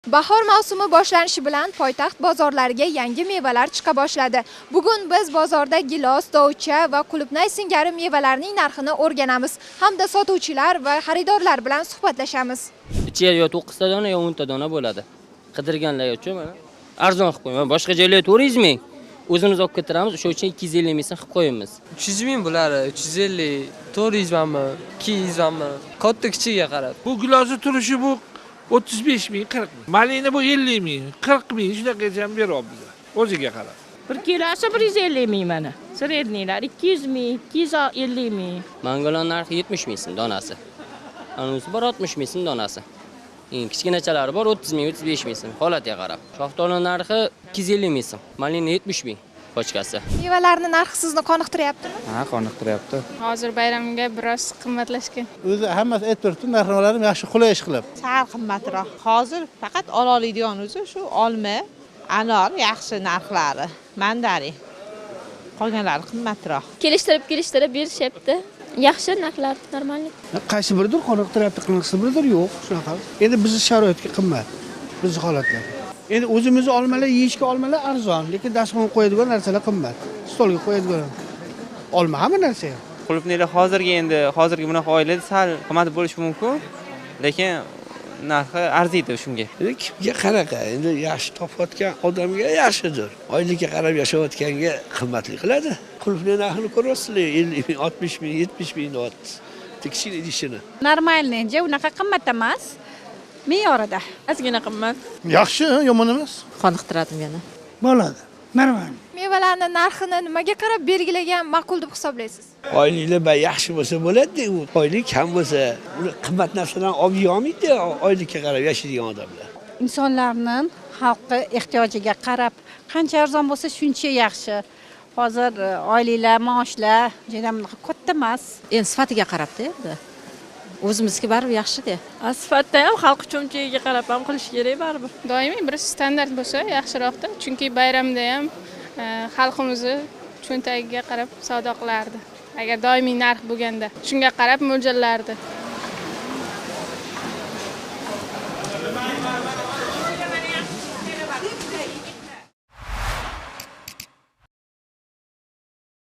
Bahor mavsumi boshlanishi bilan poytaxt bozorlariga yangi mevalar chiqa boshladi. Bugun biz bozorda gilos, dovcha va qulupnay singari mevalarning narxini o'rganamiz hamda sotuvchilar va xaridorlar bilan suhbatlashamiz. Ichiga yo 9 ta dona yo 10 ta dona bo'ladi. Qidirganlar uchun mana arzon qilib qo'yman. Boshqa joylarga 400 ming. O'zimiz olib ketiramiz, o'sha uchun 250 ming qilib qo'yamiz. 300 ming bo'ladi, 350, 400 mingmi, 200 mingmi, katta kichigiga qarab. Bu gilosi turishi bu 35 ming, 40 ming. Malina bu 50 ming, 40 ming shunaqacha ham beryapmiz. O'ziga qarab. 1 kilosi 150 ming mana. Sredniylar 200 ming, 250 ming. Mangolan narxi 70 ming so'm donasi. Anisi bor 60 ming so'm donasi. Kichkinachalari bor 30 ming, 35 ming so'm holatiga qarab. Shaftoli narxi 250 ming so'm. Malina 70 ming pochkasi. Mevalarning narxi sizni qoniqtiryaptimi? Ha, qoniqtiryapti. Hozir bayramga biroz qimmatlashgan. O'zi hammasi aytibdi, narxlarim yaxshi qulay ish qilib. Sal qimmatroq. Hozir faqat oladigan o'zi shu olma, anor yaxshi narxlari, mandarin. Qolganlari qimmatroq. Kelishtirib berishyapti. Yaxshi narxlar, normalniy. Qaysi biridir qoniqtiryapti, qaysi biridir yo'q, shunaqa. Endi bizning sharoitga qimmat. Bizning holatlar. Endi o'zimizni olmalar, yeyishga olmalar arzon, lekin dasturxonga qo'yadigan narsalar qimmat. Stolga qo'yadigan. Olma hamma narsa. Qulupnaylar hozirgi bunaqa oylarda sal qimmat bo'lishi mumkin, lekin narxi arziydi shunga. Endi kimga qanaqa? Endi yaxshi topayotgan odamga yaxshidir. Oylikka qarab yashayotganga qimmatli qiladi. Qulupnay narxini ko'ryapsizlar, 50 ming, 60 ming, 70 ming deyapti. Kichik idishini. Normalniy, unaqa qimmat emas. Me'yorida. Ozgina qimmat. Yaxshi, yomon emas. Qoniqtiradi meni. Bo'ladi. Normal. Mevalarning narxini nimaga qarab belgilagan ma'qul deb hisoblaysiz? Oyliklar yaxshi bo'lsa bo'ladi, u oylik kam bo'lsa, uni qimmat narsadan olib yeyolmaydi, oylikka qarab yashaydigan odamlar. Insonlarning xalqi ehtiyojiga qarab qancha arzon bo'lsa shuncha yaxshi. Hozir oyliklar, maoshlar juda katta emas. Endi sifatiga qarabda endi. O'zimizga baribir yaxshi-da. Sifatda ham xalq uchunchiga qarab ham qilish kerak baribir. Doimiy bir standart bo'lsa yaxshiroqda, chunki bayramda ham xalqimizni cho'ntagiga qarab savdo qilardi. Agar doimiy narx bo'lganda, shunga qarab mo'ljallardi.